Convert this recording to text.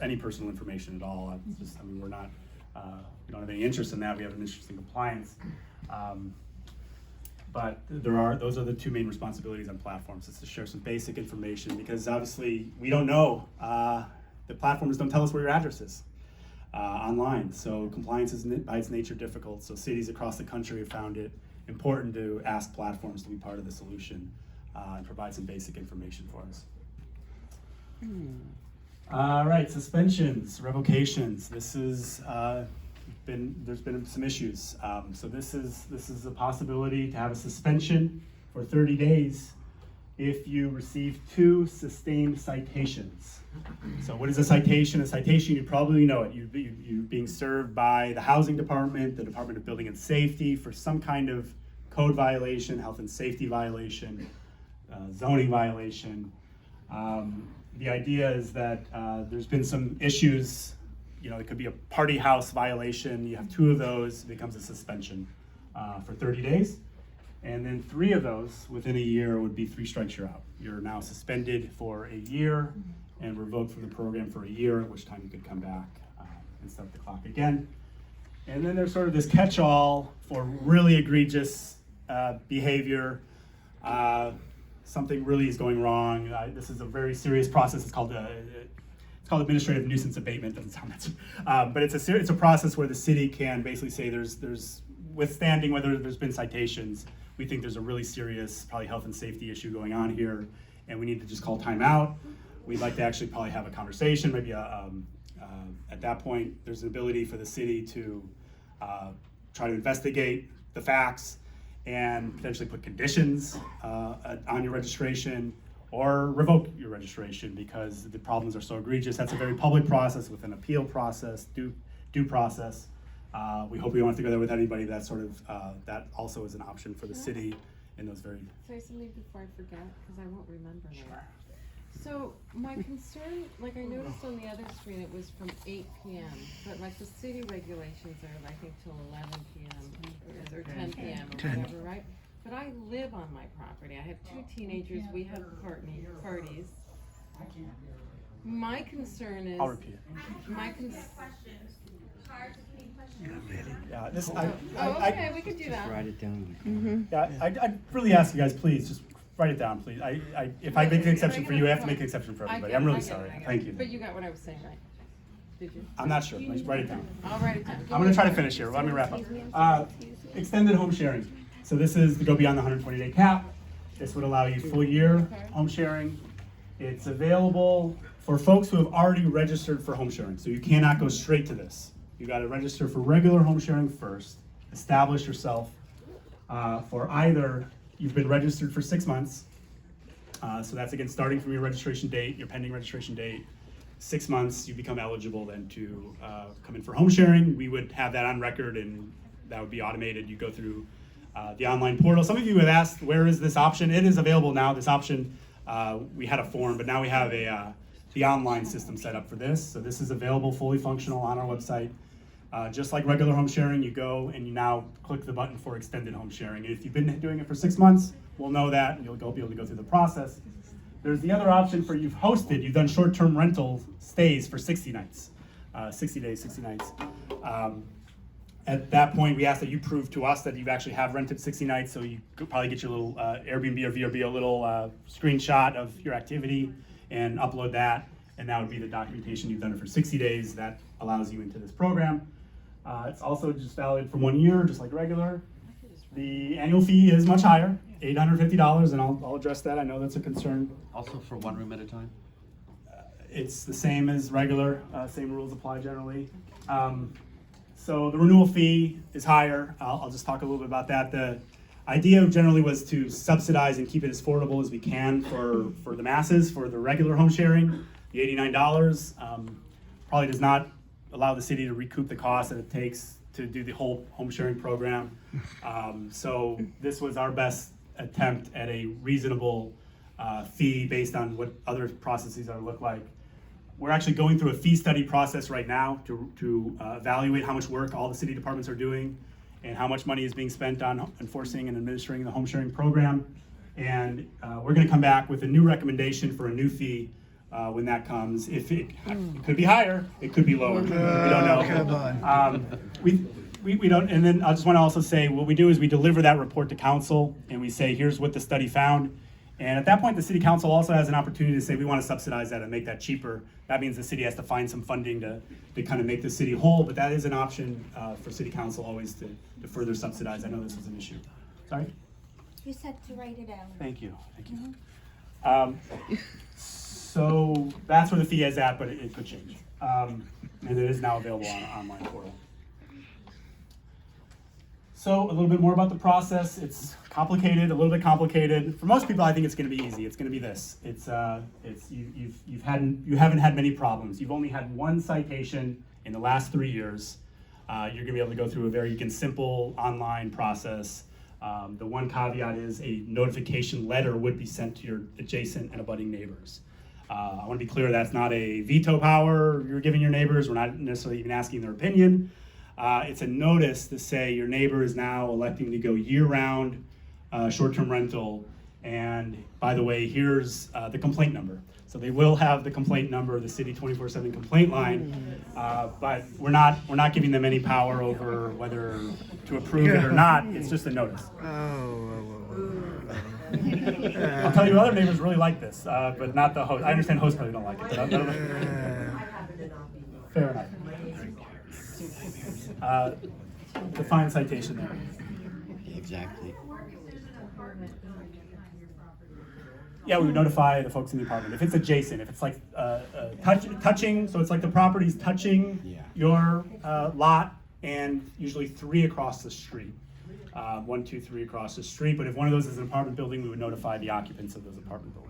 any personal information at all. It's just, I mean, we're not, we don't have any interest in that. We have an interest in compliance. But those are the two main responsibilities on platforms, is to share some basic information, because obviously we don't know, the platforms don't tell us where your address is online. So compliance is by its nature difficult. So cities across the country have found it important to ask platforms to be part of the solution and provide some basic information for us. All right, suspensions, revocations. This is there's been some issues. So this is a possibility to have a suspension for 30 days if you receive 2 sustained citations. So what is a citation? A citation, you probably know it. You're being served by the housing department, the Department of Building and Safety for some kind of code violation, health and safety violation, zoning violation. The idea is that there's been some issues. You know, it could be a party house violation. You have 2 of those, it becomes a suspension for 30 days. And then 3 of those within a year would be 3 strikes, you're out. You're now suspended for a year and revoked from the program for a year, at which time you could come back and start the clock again. And then there's sort of this catch-all for really egregious behavior. Something really is going wrong. This is a very serious process. It's called administrative nuisance abatement. Doesn't sound that, but it's a process where the city can basically say there's withstanding whether there's been citations. We think there's a really serious, probably health and safety issue going on here, and we need to just call time out. We'd like to actually probably have a conversation. Maybe at that point, there's an ability for the city to try to investigate the facts and potentially put conditions on your registration or revoke your registration because the problems are so egregious. That's a very public process with an appeal process, due process. We hope we don't have to go there with anybody. That sort of that also is an option for the city in those very. Say something before I forget, because I won't remember now. Sure. So my concern, like I noticed on the other screen, it was from 8 p.m. But like the city regulations are, I think, till 11 p.m. or 10 p.m. or whatever, right? But I live on my property. I have 2 teenagers. We have parties. My concern is. I'll repeat it. My concern. Yeah, this. Okay, we could do that. Write it down. Yeah, I'd really ask you guys, please, just write it down, please. If I make an exception for you, I have to make an exception for everybody. I'm really sorry. Thank you. But you got what I was saying, right? Did you? I'm not sure. Just write it down. I'll write it down. I'm going to try to finish here. Let me wrap up. Extended home sharing. So this is to go beyond the 120-day cap. This would allow you full year home sharing. It's available for folks who have already registered for home sharing. So you cannot go straight to this. You got to register for regular home sharing first. Establish yourself for either you've been registered for 6 months. So that's again starting from your registration date, your pending registration date. 6 months, you become eligible then to come in for home sharing. We would have that on record, and that would be automated. You go through the online portal. Some of you have asked, where is this option? It is available now. This option, we had a form, but now we have the online system set up for this. So this is available, fully functional on our website. Just like regular home sharing, you go and you now click the button for extended home sharing. And if you've been doing it for 6 months, we'll know that, and you'll be able to go through the process. There's the other option for you've done short-term rental stays for 60 nights, 60 days, 60 nights. At that point, we ask that you prove to us that you actually have rented 60 nights, so you could probably get your little Airbnb or VRB, a little screenshot of your activity and upload that, and that would be the documentation you've done it for 60 days. That allows you into this program. It's also just valid for 1 year, just like regular. The annual fee is much higher, $850, and I'll address that. I know that's a concern. Also for 1 room at a time? It's the same as regular, same rules apply generally. So the renewal fee is higher. I'll just talk a little bit about that. The idea generally was to subsidize and keep it as affordable as we can for the masses, for the regular home sharing. The $89 probably does not allow the city to recoup the cost that it takes to do the whole home sharing program. So this was our best attempt at a reasonable fee based on what other processes look like. We're actually going through a fee study process right now to evaluate how much work all the city departments are doing and how much money is being spent on enforcing and administering the home sharing program. And we're going to come back with a new recommendation for a new fee when that comes. If it could be higher, it could be lower. We don't know. Come on. We don't, and then I just want to also say, what we do is we deliver that report to council, and we say, here's what the study found. And at that point, the city council also has an opportunity to say, we want to subsidize that and make that cheaper. That means the city has to find some funding to kind of make the city whole, but that is an option for city council always to further subsidize. I know this is an issue. Sorry? You said to write it down. Thank you. So that's where the fee is at, but it could change. And it is now available on an online portal. So a little bit more about the process. It's complicated, a little bit complicated. For most people, I think it's going to be easy. It's going to be this. You haven't had many problems. You've only had one citation in the last 3 years. You're going to be able to go through a very simple online process. The one caveat is a notification letter would be sent to your adjacent and abutting neighbors. I want to be clear, that's not a veto power you're giving your neighbors. We're not necessarily even asking their opinion. It's a notice to say your neighbor is now electing to go year-round short-term rental. And by the way, here's the complaint number. So they will have the complaint number, the city 24/7 complaint line, but we're not giving them any power over whether to approve it or not. It's just a notice. I'll tell you, other neighbors really like this, but not the host. I understand hosts probably don't like it, but I don't know. Fair enough. Define citation there. Exactly. Yeah, we would notify the folks in the apartment. If it's adjacent, if it's like touching, so it's like the property's touching your lot, and usually 3 across the street. 1, 2, 3 across the street. But if one of those is an apartment building, we would notify the occupants of those apartment buildings.